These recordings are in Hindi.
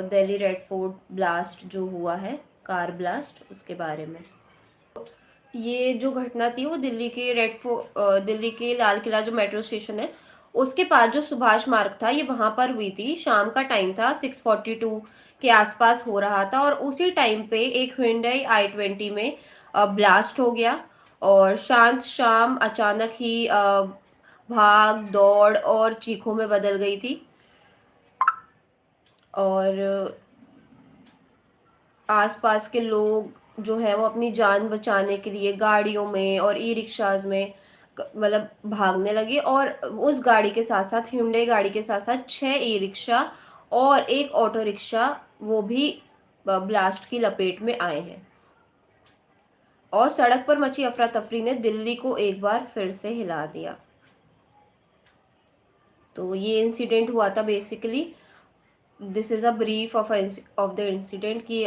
दिल्ली रेड फोर्ट ब्लास्ट जो हुआ है, कार ब्लास्ट, उसके बारे में। ये जो घटना थी वो दिल्ली के लाल किला जो मेट्रो स्टेशन है उसके पास जो सुभाष मार्ग था, ये वहां पर हुई थी। शाम का टाइम था, 6:42 के आसपास हो रहा था और उसी टाइम पे एक Hyundai i20 में ब्लास्ट हो गया और शांत शाम अचानक ही भाग दौड़ और चीखों में बदल गई थी। और आसपास के लोग जो है वो अपनी जान बचाने के लिए गाड़ियों में और ई रिक्शाज में मतलब भागने लगे। और उस गाड़ी के साथ साथ, Hyundai गाड़ी के साथ साथ 6 ई रिक्शा और एक ऑटो रिक्शा वो भी ब्लास्ट की लपेट में आए हैं। और सड़क पर मची अफरा तफरी ने दिल्ली को एक बार फिर से हिला दिया। तो ये इंसिडेंट हुआ था basically. This is a brief of the incident कि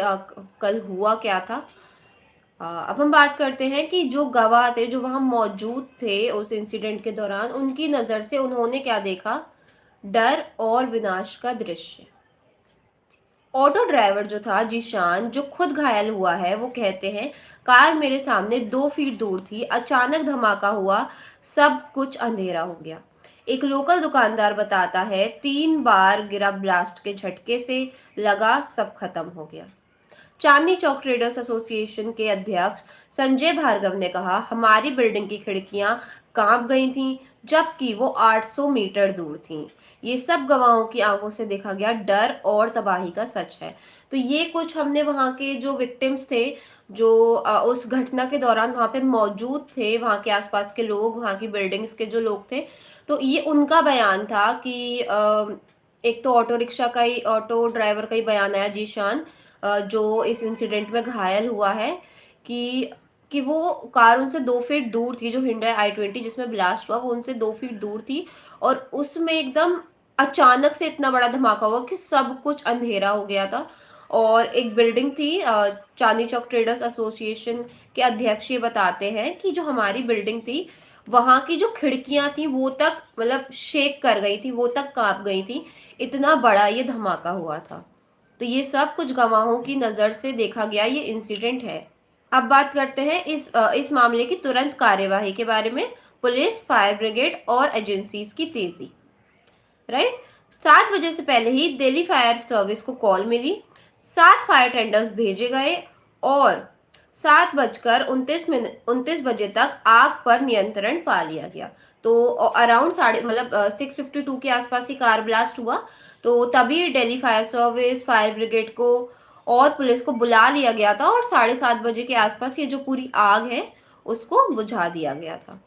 कल हुआ क्या था। अब हम बात करते हैं कि जो गवाह थे, जो वहां मौजूद थे उस इंसिडेंट के दौरान, उनकी नजर से उन्होंने क्या देखा। डर और विनाश का दृश्य। ऑटो ड्राइवर जो था जीशान, जो खुद घायल हुआ है, वो कहते हैं कार मेरे सामने 2 फीट दूर थी, अचानक धमाका हुआ, सब कुछ अंधेरा हो गया। एक लोकल दुकानदार बताता है 3 बार गिरा ब्लास्ट के झटके से, लगा सब खत्म हो गया। चांदनी चौक ट्रेडर्स एसोसिएशन के अध्यक्ष संजय भार्गव ने कहा, हमारी बिल्डिंग की खिड़कियां कांप गई थीं, जबकि वो 800 मीटर दूर थीं। ये सब गवाहों की आंखों से देखा गया डर और तबाही का सच है। तो ये कुछ हमने वहाँ के जो विक्टिम्स थे, जो उस घटना के दौरान वहाँ पे मौजूद थे, वहाँ के आसपास के लोग, वहाँ की बिल्डिंग्स के जो लोग थे, तो ये उनका बयान था कि एक तो ऑटो ड्राइवर का ही बयान आया, जीशान, जो इस इंसिडेंट में घायल हुआ है, कि वो कार उनसे 2 फीट दूर थी। जो Hyundai i20 जिसमें ब्लास्ट हुआ, वो उनसे 2 फीट दूर थी और उसमें एकदम अचानक से इतना बड़ा धमाका हुआ कि सब कुछ अंधेरा हो गया था। और एक बिल्डिंग थी, चांदनी चौक ट्रेडर्स एसोसिएशन के अध्यक्ष ये बताते हैं कि जो हमारी बिल्डिंग थी, वहां की जो खिड़कियां थी वो तक मतलब शेक कर गई थी, वो तक कांप गई थी, इतना बड़ा ये धमाका हुआ था। तो ये सब कुछ गवाहों की नजर से देखा गया ये इंसिडेंट है। अब बात करते हैं इस मामले की तुरंत कार्यवाही के बारे में। पुलिस, फायर ब्रिगेड और एजेंसीज की तेजी। राइट, 7 बजे से पहले ही दिल्ली फायर सर्विस को कॉल मिली, 7 फायर टेंडर्स भेजे गए और 7:29 बजे तक आग पर नियंत्रण पा लिया गया। तो अराउंड साढ़े मतलब 6:52 के आसपास ही कार ब्लास्ट हुआ। तो तभी Delhi fire service, fire brigade को और पुलिस को बुला लिया गया था और 7:30 बजे के आसपास ये जो पूरी आग है उसको बुझा दिया गया था।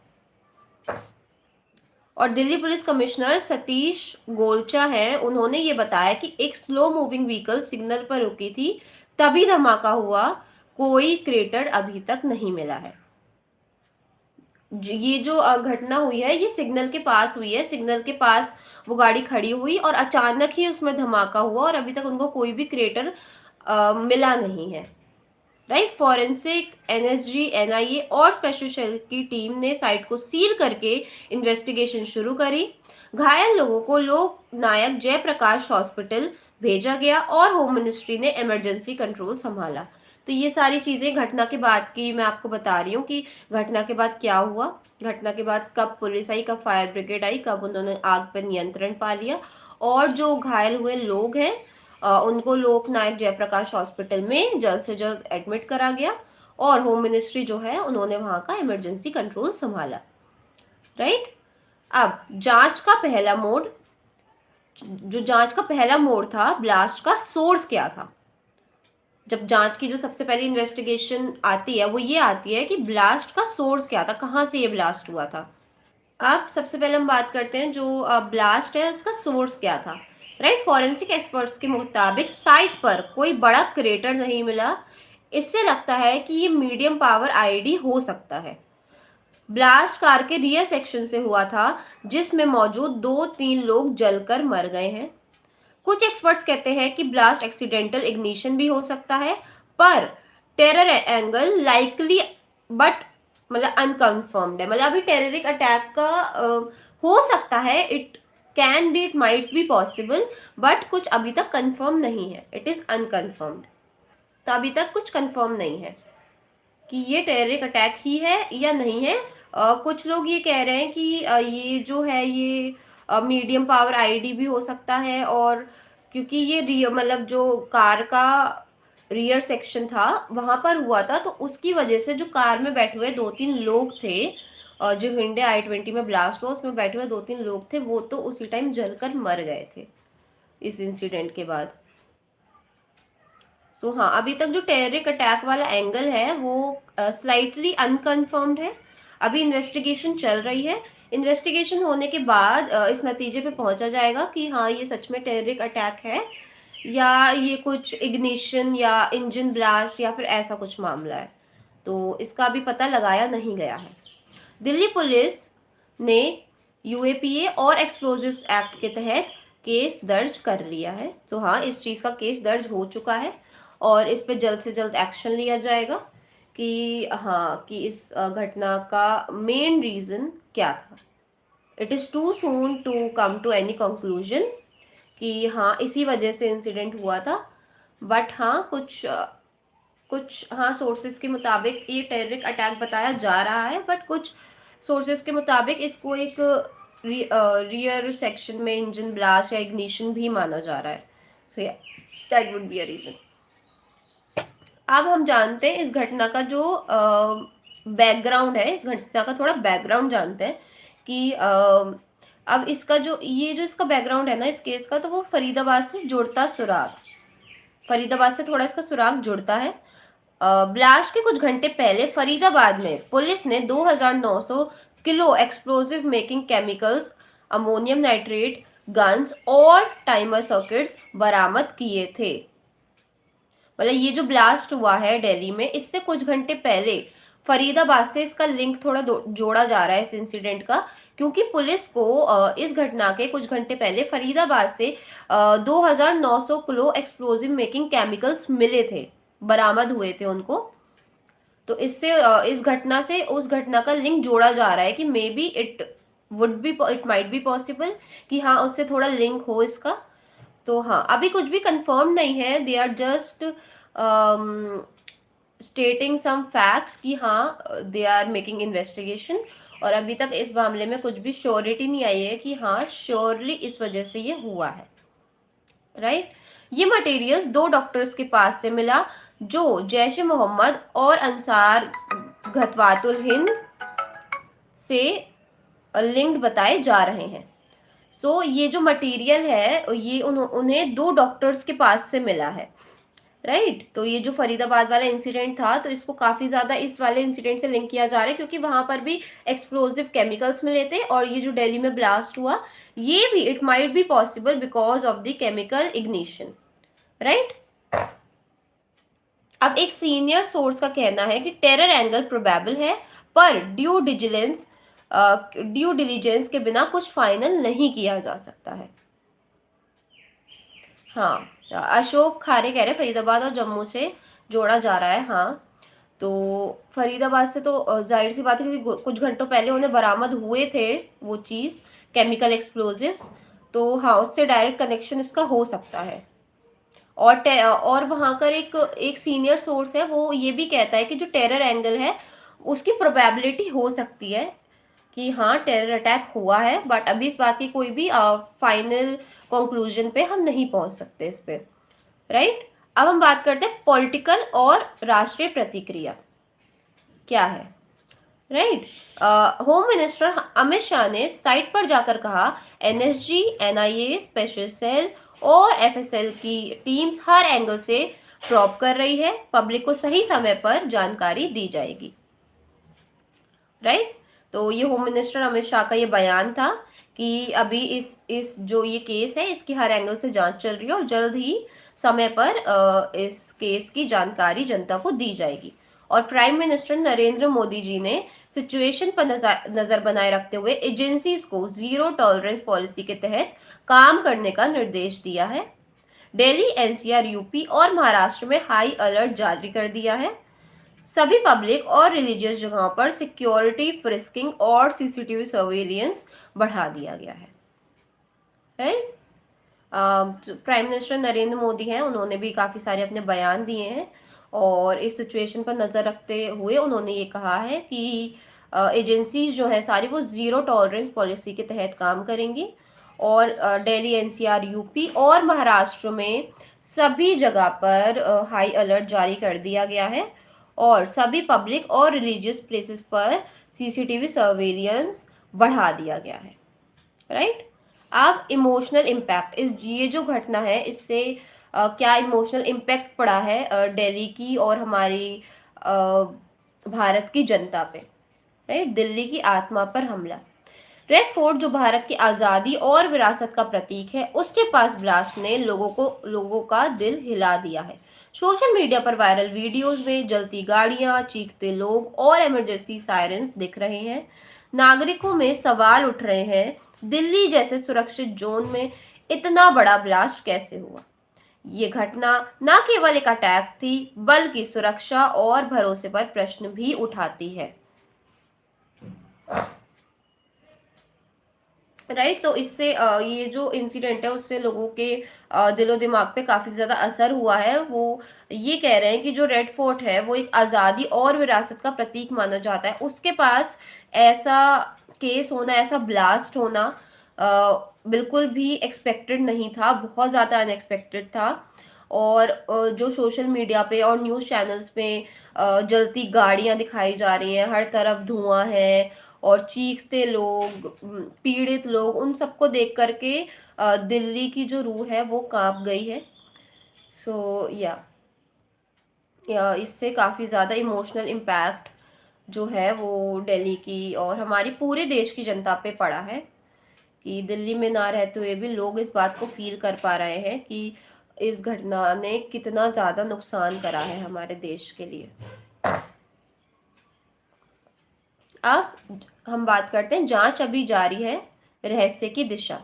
और दिल्ली पुलिस कमिश्नर सतीश गोलचा है, उन्होंने ये बताया कि एक स्लो मूविंग व्हीकल सिग्नल पर रुकी थी, तभी धमाका हुआ, कोई क्रेटर अभी तक नहीं मिला है। ये जो घटना हुई है ये सिग्नल के पास हुई है, सिग्नल के पास वो गाड़ी खड़ी हुई और अचानक ही उसमें धमाका हुआ और अभी तक उनको कोई भी क्रेटर मिला नहीं है। राइट, फॉरेंसिक, एनएसजी, एनआईए और स्पेशल सेल की टीम ने साइट को सील करके इन्वेस्टिगेशन शुरू करी। घायल लोगों को लोक नायक जयप्रकाश हॉस्पिटल भेजा गया और होम मिनिस्ट्री ने इमरजेंसी कंट्रोल संभाला। तो ये सारी चीजें घटना के बाद की मैं आपको बता रही हूँ कि घटना के बाद क्या हुआ, घटना के बाद कब पुलिस आई, कब फायर ब्रिगेड आई, कब उन्होंने आग पर नियंत्रण पा लिया और जो घायल हुए लोग हैं उनको लोक नायक जयप्रकाश हॉस्पिटल में जल्द से जल्द एडमिट करा गया और होम मिनिस्ट्री जो है उन्होंने वहां का इमरजेंसी कंट्रोल संभाला। राइट, अब जांच का पहला मोड था, ब्लास्ट का सोर्स क्या था। जब जांच की जो सबसे पहली इन्वेस्टिगेशन आती है वो ये आती है कि ब्लास्ट का सोर्स क्या था, कहाँ से ये ब्लास्ट हुआ था। अब सबसे पहले हम बात करते हैं जो ब्लास्ट है उसका सोर्स क्या था। राइट, फॉरेंसिक एक्सपर्ट्स के मुताबिक साइट पर कोई बड़ा क्रेटर नहीं मिला। इससे लगता है कि ये मीडियम पावर आईडी हो सकता है। ब्लास्ट कार के रियर सेक्शन से हुआ था, जिसमें मौजूद 2-3 लोग जलकर मर गए हैं। कुछ एक्सपर्ट्स कहते हैं कि ब्लास्ट एक्सीडेंटल इग्निशन भी हो सकता है, पर टेरर एंगल लाइकली बट मतलब अनकन्फर्म्ड है। मतलब अभी टेररिक अटैक का हो सकता है, it can be, it might be possible, but कुछ अभी तक कंफर्म नहीं है, इट इज अनकंफर्म्ड। तो अभी तक कुछ कंफर्म नहीं है कि ये टेररिक अटैक ही है या नहीं है। कुछ लोग ये कह रहे हैं कि ये जो है ये मीडियम पावर आईडी भी हो सकता है, और क्योंकि ये मतलब जो कार का रियर सेक्शन था वहां पर हुआ था, तो उसकी वजह से जो कार में बैठे हुए 2-3 लोग थे, जो Hyundai i20 में ब्लास्ट हुआ उसमें बैठे हुए 2-3 लोग थे, वो तो उसी टाइम जलकर मर गए थे इस इंसिडेंट के बाद। सो हाँ, अभी तक जो टेररिक अटैक वाला एंगल है वो स्लाइटली अनकन्फर्म्ड है, अभी इन्वेस्टिगेशन चल रही है। इन्वेस्टिगेशन होने के बाद इस नतीजे पे पहुंचा जाएगा कि हाँ ये सच में टेररिक अटैक है, या ये कुछ इग्निशन या इंजन ब्लास्ट या फिर ऐसा कुछ मामला है, तो इसका अभी पता लगाया नहीं गया है। दिल्ली पुलिस ने यूएपीए और एक्सप्लोजिव्स एक्ट के तहत केस दर्ज कर लिया है। तो हाँ, इस चीज़ का केस दर्ज हो चुका है और इस पे जल्द से जल्द एक्शन लिया जाएगा कि हाँ कि इस घटना का मेन रीज़न क्या था। It is too soon to come to any conclusion कि हाँ इसी वजह से इंसिडेंट हुआ था, बट हाँ कुछ हाँ सोर्सेज के मुताबिक ये टेररिक अटैक बताया जा रहा है, बट कुछ सोर्सेज के मुताबिक इसको एक रियर सेक्शन में इंजन ब्लास्ट या इग्निशन भी माना जा रहा है। So that would be a reason. अब हम जानते हैं इस घटना का जो बैकग्राउंड है, इस घटना का थोड़ा बैकग्राउंड जानते हैं कि अब इसका जो इसका बैकग्राउंड है ना इस केस का, तो वो फरीदाबाद से जुड़ता सुराग, फरीदाबाद से थोड़ा इसका सुराग जुड़ता है। ब्लास्ट के कुछ घंटे पहले फरीदाबाद में पुलिस ने 2900 kilo explosive making chemicals, ammonium nitrate, guns और टाइमर सर्किट्स बरामद किए थे। मतलब ये जो ब्लास्ट हुआ है दिल्ली में, इससे कुछ घंटे पहले फरीदाबाद से इसका लिंक थोड़ा जोड़ा जा रहा है इस इंसिडेंट का, क्योंकि पुलिस को इस घटना के कुछ घंटे पहले फरीदाबाद से 2900 किलो एक्सप्लोजिव मेकिंग केमिकल्स मिले थे, बरामद हुए थे उनको। तो इससे इस घटना से उस घटना का लिंक जोड़ा जा रहा है कि may be it might be possible कि हाँ उससे थोड़ा लिंक हो इसका। तो हाँ अभी कुछ भी कंफर्म नहीं है, they are just stating some facts कि हाँ दे आर मेकिंग इन्वेस्टिगेशन, और अभी तक इस मामले में कुछ भी श्योरिटी नहीं आई है कि हाँ श्योरली इस वजह से ये हुआ है, राइट। ये मटेरियल्स 2 डॉक्टर्स के पास से मिला जो जैश ए मोहम्मद और अंसार गजवातुल हिंद से लिंक्ड बताए जा रहे हैं। सो ये जो मटेरियल है ये उन्हें 2 डॉक्टर्स के पास से मिला है, राइट। तो ये जो फरीदाबाद वाला इंसिडेंट था, तो इसको काफी ज्यादा इस वाले इंसिडेंट से लिंक किया जा रहा है, क्योंकि वहां पर भी एक्सप्लोजिव केमिकल्स मिले थे, और ये जो दिल्ली में ब्लास्ट हुआ ये भी it might be possible because of the chemical ignition, right. अब एक सीनियर सोर्स का कहना है कि टेरर एंगल प्रोबेबल है, पर ड्यू डिलीजेंस के बिना कुछ फाइनल नहीं किया जा सकता है। हाँ, अशोक खारे कह रहे फरीदाबाद और जम्मू से जोड़ा जा रहा है। हाँ, तो फरीदाबाद से तो जाहिर सी बात है क्योंकि कुछ घंटों पहले उन्हें बरामद हुए थे वो चीज़, केमिकल एक्सप्लोजिव्स, तो हाँ उससे डायरेक्ट कनेक्शन इसका हो सकता है। और वहाँ का एक सीनियर सोर्स है वो ये भी कहता है कि जो टेरर एंगल है उसकी प्रोबेबिलिटी हो सकती है कि हाँ टेरर अटैक हुआ है, बट अभी इस बात की कोई भी फाइनल कंक्लूजन पे हम नहीं पहुंच सकते इस पे, राइट। अब हम बात करते हैं पॉलिटिकल और राष्ट्रीय प्रतिक्रिया क्या है, right. Home minister Amit Shah ने साइट पर जाकर कहा एनएसजी, एनआईए, स्पेशल सेल और एफएसएल की टीम्स हर एंगल से प्रॉब कर रही है, पब्लिक को सही समय पर जानकारी दी जाएगी, राइट। तो ये होम मिनिस्टर अमित शाह का ये बयान था कि अभी इस जो ये केस है इसकी हर एंगल से जांच चल रही है और जल्द ही समय पर इस केस की जानकारी जनता को दी जाएगी। और प्राइम मिनिस्टर नरेंद्र मोदी जी ने सिचुएशन पर नजर बनाए रखते हुए एजेंसीज को जीरो टॉलरेंस पॉलिसी के तहत काम करने का निर्देश दिया है। दिल्ली, एनसीआर, यूपी और महाराष्ट्र में हाई अलर्ट जारी कर दिया है। सभी पब्लिक और रिलीजियस जगहों पर सिक्योरिटी, फ्रिस्किंग और सीसीटीवी सर्वेलियंस बढ़ा दिया गया है। है। प्राइम मिनिस्टर नरेंद्र मोदी हैं, उन्होंने भी काफ़ी सारे अपने बयान दिए हैं और इस सिचुएशन पर नज़र रखते हुए उन्होंने ये कहा है कि एजेंसीज जो है सारी वो ज़ीरो टॉलरेंस पॉलिसी के तहत काम करेंगी और दिल्ली, एनसीआर, यूपी और महाराष्ट्र में सभी जगह पर हाई अलर्ट जारी कर दिया गया है और सभी पब्लिक और रिलीजियस प्लेसेस पर सीसीटीवी सर्वेलियंस बढ़ा दिया गया है। राइट। अब इमोशनल इम्पैक्ट, इस ये जो घटना है इससे क्या इमोशनल इम्पैक्ट पड़ा है दिल्ली की और हमारी अ, भारत की जनता पे। राइट। दिल्ली की आत्मा पर हमला। रेड फोर्ट जो भारत की आज़ादी और विरासत का प्रतीक है, उसके पास ब्लास्ट ने लोगों का दिल हिला दिया है। सोशल मीडिया पर वायरल वीडियोस में जलती गाड़ियां, चीखते लोग और इमरजेंसी सायरन्स दिख रहे हैं। नागरिकों में सवाल उठ रहे हैं, दिल्ली जैसे सुरक्षित जोन में इतना बड़ा ब्लास्ट कैसे हुआ। ये घटना न केवल एक अटैक थी बल्कि सुरक्षा और भरोसे पर प्रश्न भी उठाती है। राइट। तो इससे ये जो इंसिडेंट है उससे लोगों के दिलो दिमाग पे काफी ज्यादा असर हुआ है। वो ये कह रहे हैं कि जो रेड फोर्ट है वो एक आजादी और विरासत का प्रतीक माना जाता है, उसके पास ऐसा केस होना, ऐसा ब्लास्ट होना बिल्कुल भी एक्सपेक्टेड नहीं था, बहुत ज्यादा अनएक्सपेक्टेड था। और जो सोशल मीडिया पे और न्यूज़ चैनल्स पे जलती गाड़ियां दिखाई जा रही हैं, हर तरफ धुआं है और चीखते लोग, पीड़ित लोग, उन सबको देख करके दिल्ली की जो रूह है वो कांप गई है। सो या इससे काफ़ी ज़्यादा इमोशनल इम्पैक्ट जो है वो दिल्ली की और हमारी पूरे देश की जनता पे पड़ा है कि दिल्ली में ना रहते हुए भी लोग इस बात को फील कर पा रहे हैं कि इस घटना ने कितना ज़्यादा नुकसान करा है हमारे देश के लिए। अब हम बात करते हैं, जांच अभी जारी है, रहस्य की दिशा।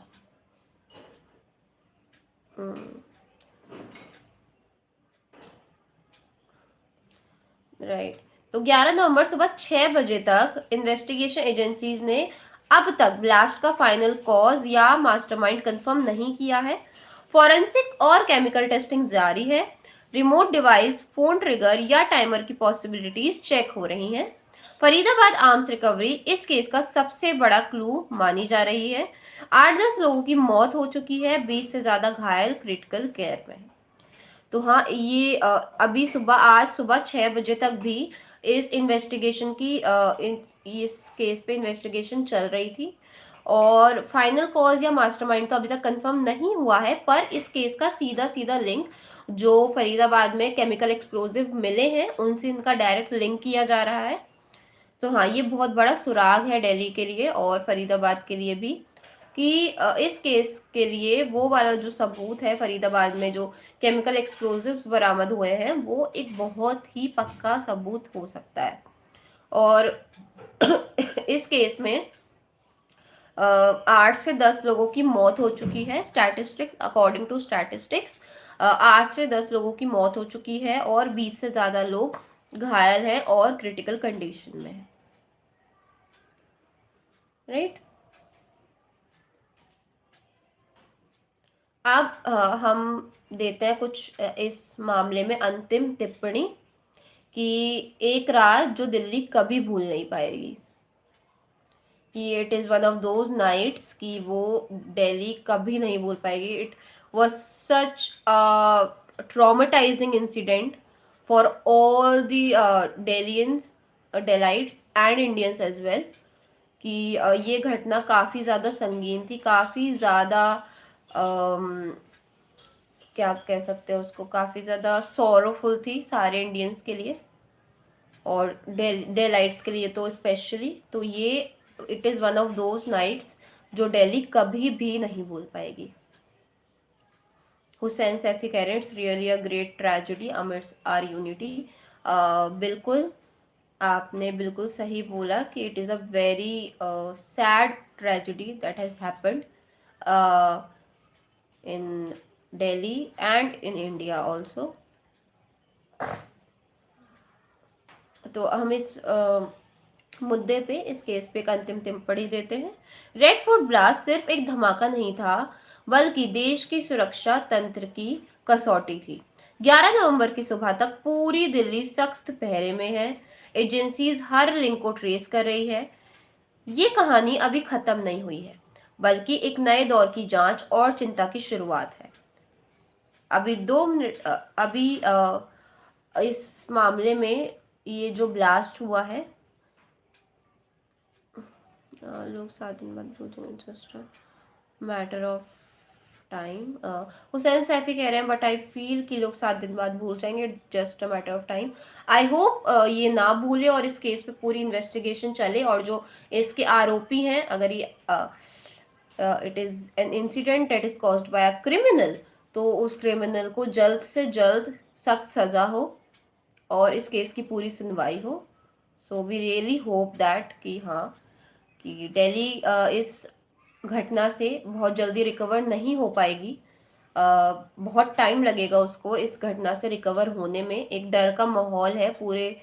राइट। तो 11 नवंबर सुबह 6 बजे तक इन्वेस्टिगेशन एजेंसीज ने अब तक ब्लास्ट का फाइनल कॉज या मास्टरमाइंड कंफर्म नहीं किया है। फॉरेंसिक और केमिकल टेस्टिंग जारी है। रिमोट डिवाइस, फोन ट्रिगर या टाइमर की पॉसिबिलिटीज चेक हो रही हैं। फरीदाबाद आर्म्स रिकवरी इस केस का सबसे बड़ा क्लू मानी जा रही है। 8-10 लोगों की मौत हो चुकी है, 20 से ज्यादा घायल क्रिटिकल केयर में। तो हाँ, ये अभी आज सुबह 6 बजे तक भी इस इन्वेस्टिगेशन की इस केस पे इन्वेस्टिगेशन चल रही थी और फाइनल कॉज या मास्टरमाइंड तो अभी तक कंफर्म नहीं हुआ है, पर इस केस का सीधा सीधा लिंक जो फरीदाबाद में केमिकल एक्सप्लोजिव मिले हैं उनसे इनका डायरेक्ट लिंक किया जा रहा है। तो हाँ, ये बहुत बड़ा सुराग है दिल्ली के लिए और फरीदाबाद के लिए भी कि इस केस के लिए वो वाला जो सबूत है फरीदाबाद में जो केमिकल एक्सप्लोजिव्स बरामद हुए हैं वो एक बहुत ही पक्का सबूत हो सकता है। और इस केस में 8 से 10 लोगों की मौत हो चुकी है, स्टैटिस्टिक्स अकॉर्डिंग टू स्टैटिस्टिक्स 8 से 10 लोगों की मौत हो चुकी है और 20 से ज्यादा लोग घायल हैं और क्रिटिकल कंडीशन में है। राइट। अब हम देते हैं कुछ इस मामले में अंतिम टिप्पणी कि एक रात जो दिल्ली कभी भूल नहीं पाएगी, कि it is one of those nights कि वो दिल्ली कभी नहीं भूल पाएगी। It was such traumatizing incident for all the Delhiites, Delhiites and Indians as well, कि ये घटना काफ़ी ज़्यादा संगीन थी, काफ़ी ज़्यादा क्या कह सकते हैं उसको, काफ़ी ज़्यादा सॉरोफुल थी सारे इंडियंस के लिए और डेलाइट्स के लिए तो स्पेशली। तो ये it is one of those nights जो दिल्ली कभी भी नहीं भूल पाएगी। हुसैन सैफी कैरेट्स रियली अ ग्रेट ट्रेजेडी अमर्स आर यूनिटी। बिल्कुल, आपने बिल्कुल सही बोला कि it is a very sad tragedy that has happened in Delhi and in India also। तो हम इस मुद्दे पे, इस केस पे एक अंतिम टिप्पणी देते हैं। रेड फोर्ट ब्लास्ट सिर्फ एक धमाका नहीं था बल्कि देश की सुरक्षा तंत्र की कसौटी थी। 11 नवंबर की सुबह तक पूरी दिल्ली सख्त पहरे में है। एजेंसीज हर लिंक को ट्रेस कर रही है। ये कहानी अभी खत्म नहीं हुई है, बल्कि एक नए दौर की जांच और चिंता की शुरुआत है। अभी 2 मिनट इस मामले में ये जो ब्लास्ट हुआ है, लोग 7 दिन बाद बोलेंगे matter of time. Hussain Saifi कह रहे हैं बट आई फील कि लोग 7 दिन बाद भूल जाएंगे, just a matter of time. I hope ये ना भूले और इस केस पे पूरी इन्वेस्टिगेशन चले, और जो इसके आरोपी हैं, अगर ये it is an incident that is caused by a criminal, तो उस क्रिमिनल को जल्द से जल्द सख्त सजा हो और इस केस की पूरी सुनवाई हो। So we really hope that कि हाँ, कि दिल्ली इस घटना से बहुत जल्दी रिकवर नहीं हो पाएगी। बहुत टाइम लगेगा उसको इस घटना से रिकवर होने में। एक डर का माहौल है पूरे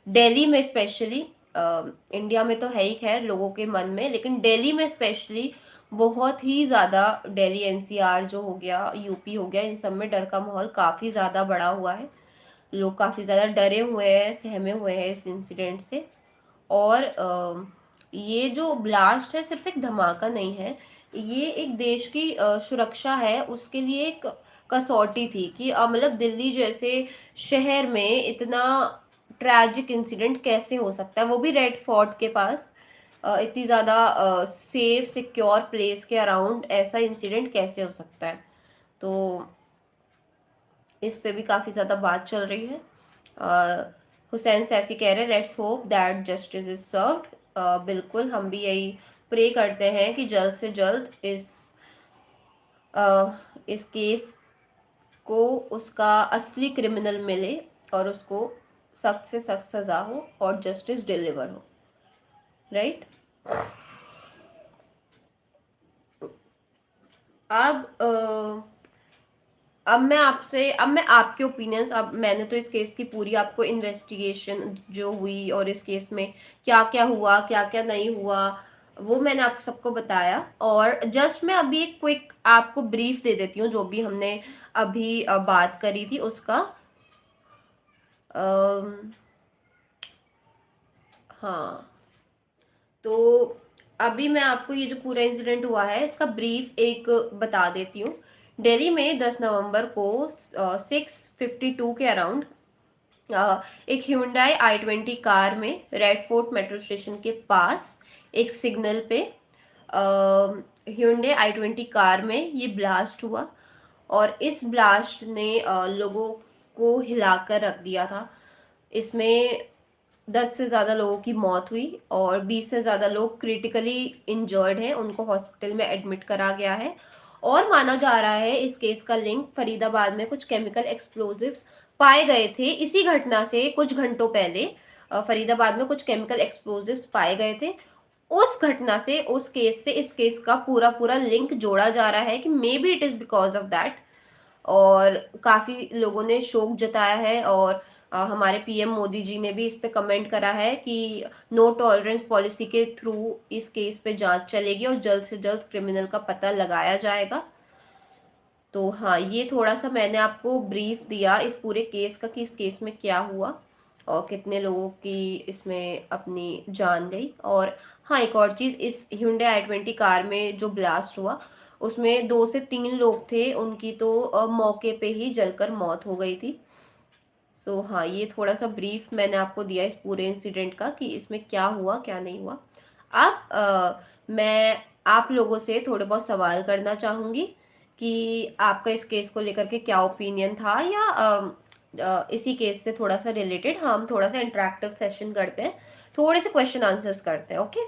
दिल्ली में स्पेशली। इंडिया में तो है ही खैर लोगों के मन में, लेकिन दिल्ली में स्पेशली बहुत ही ज़्यादा, दिल्ली एनसीआर जो हो गया, यूपी हो गया, इन सब में डर का माहौल काफ़ी ज़्यादा बढ़ा हुआ है। लोग काफ़ी ज़्यादा डरे हुए हैं, सहमे हुए हैं इस इंसिडेंट से। और ये जो ब्लास्ट है सिर्फ एक धमाका नहीं है, ये एक देश की सुरक्षा है, उसके लिए एक कसौटी थी कि मतलब दिल्ली जैसे शहर में इतना ट्रैजिक इंसिडेंट कैसे हो सकता है, वो भी रेड फोर्ट के पास, इतनी ज़्यादा सेफ सिक्योर प्लेस के अराउंड ऐसा इंसिडेंट कैसे हो सकता है। तो इस पे भी काफ़ी ज़्यादा बात चल रही है। हुसैन सैफी कह रहे हैं let's hope that justice is served. बिल्कुल, हम भी यही प्रे करते हैं कि जल्द से जल्द इस केस को उसका असली क्रिमिनल मिले और उसको सख्त से सख्त सजा हो और जस्टिस डिलीवर हो, राइट। अब अब मैं आपके ओपिनियंस, अब मैंने तो इस केस की पूरी आपको इन्वेस्टिगेशन जो हुई और इस केस में क्या क्या हुआ क्या क्या नहीं हुआ वो मैंने आप सबको बताया। और जस्ट मैं अभी एक क्विक आपको ब्रीफ दे देती हूँ जो भी हमने अभी बात करी थी उसका। अम, हाँ, तो अभी मैं आपको ये जो पूरा इंसिडेंट हुआ है इसका ब्रीफ एक बता देती हूँ। दिल्ली में 10 नवंबर को 6:52 के अराउंड एक Hyundai i20 कार में रेड फोर्ट मेट्रो स्टेशन के पास एक सिग्नल पे Hyundai i20 कार में ये ब्लास्ट हुआ, और इस ब्लास्ट ने लोगों को हिलाकर रख दिया था। इसमें 10 से ज़्यादा लोगों की मौत हुई और 20 से ज़्यादा लोग क्रिटिकली इंजर्ड हैं, उनको हॉस्पिटल में एडमिट करा गया है। और माना जा रहा है इस केस का लिंक फरीदाबाद में कुछ केमिकल एक्सप्लोजिव्स पाए गए थे इसी घटना से कुछ घंटों पहले। फरीदाबाद में कुछ केमिकल एक्सप्लोजिव्स पाए गए थे, उस घटना से, उस केस से इस केस का पूरा पूरा लिंक जोड़ा जा रहा है कि may be it is because of that. और काफ़ी लोगों ने शोक जताया है, और हमारे पीएम मोदी जी ने भी इस पे कमेंट करा है कि नो टॉलरेंस पॉलिसी के थ्रू इस केस पे जांच चलेगी और जल्द से जल्द क्रिमिनल का पता लगाया जाएगा। तो हाँ, ये थोड़ा सा मैंने आपको ब्रीफ दिया इस पूरे केस का कि इस केस में क्या हुआ और कितने लोगों की इसमें अपनी जान गई। और हाँ, एक और चीज़, इस Hyundai i20 कार में जो ब्लास्ट हुआ उसमें 2 से 3 लोग थे, उनकी तो मौके पे ही जलकर मौत हो गई थी। सो हाँ, ये थोड़ा सा ब्रीफ मैंने आपको दिया इस पूरे इंसिडेंट का कि इसमें क्या हुआ क्या नहीं हुआ। अब मैं आप लोगों से थोड़े बहुत सवाल करना चाहूँगी कि आपका इस केस को लेकर के क्या ओपिनियन था, या इसी केस से थोड़ा सा रिलेटेड हम थोड़ा सा इंटरेक्टिव सेशन करते हैं, थोड़े से क्वेश्चन आंसर्स करते हैं, ओके।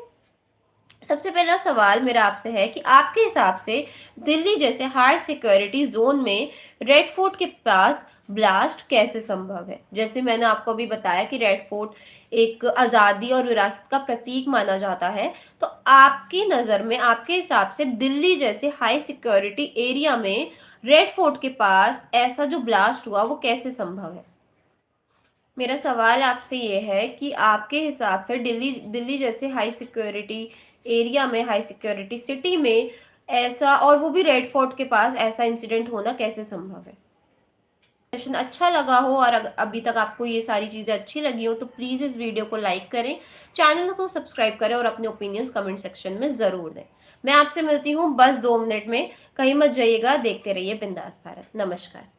सबसे पहला सवाल मेरा आपसे है कि आपके हिसाब से दिल्ली जैसे हाई सिक्योरिटी जोन में रेड फोर्ट के पास ब्लास्ट कैसे संभव है। जैसे मैंने आपको अभी बताया कि रेड फोर्ट एक आज़ादी और विरासत का प्रतीक माना जाता है, तो आपकी नज़र में, आपके हिसाब से दिल्ली जैसे हाई सिक्योरिटी एरिया में रेड फोर्ट के पास ऐसा जो ब्लास्ट हुआ वो कैसे संभव है। मेरा सवाल आपसे ये है कि आपके हिसाब से दिल्ली दिल्ली जैसे हाई सिक्योरिटी एरिया में, हाई सिक्योरिटी सिटी में ऐसा, और वो भी रेड फोर्ट के पास, ऐसा इंसिडेंट होना कैसे संभव है। सेशन अच्छा लगा हो और अभी तक आपको ये सारी चीज़ें अच्छी लगी हो तो प्लीज़ इस वीडियो को लाइक करें, चैनल को सब्सक्राइब करें और अपने ओपिनियंस कमेंट सेक्शन में ज़रूर दें। मैं आपसे मिलती हूँ बस 2 मिनट में, कहीं मत जाइएगा, देखते रहिए बिंदास भारत। नमस्कार।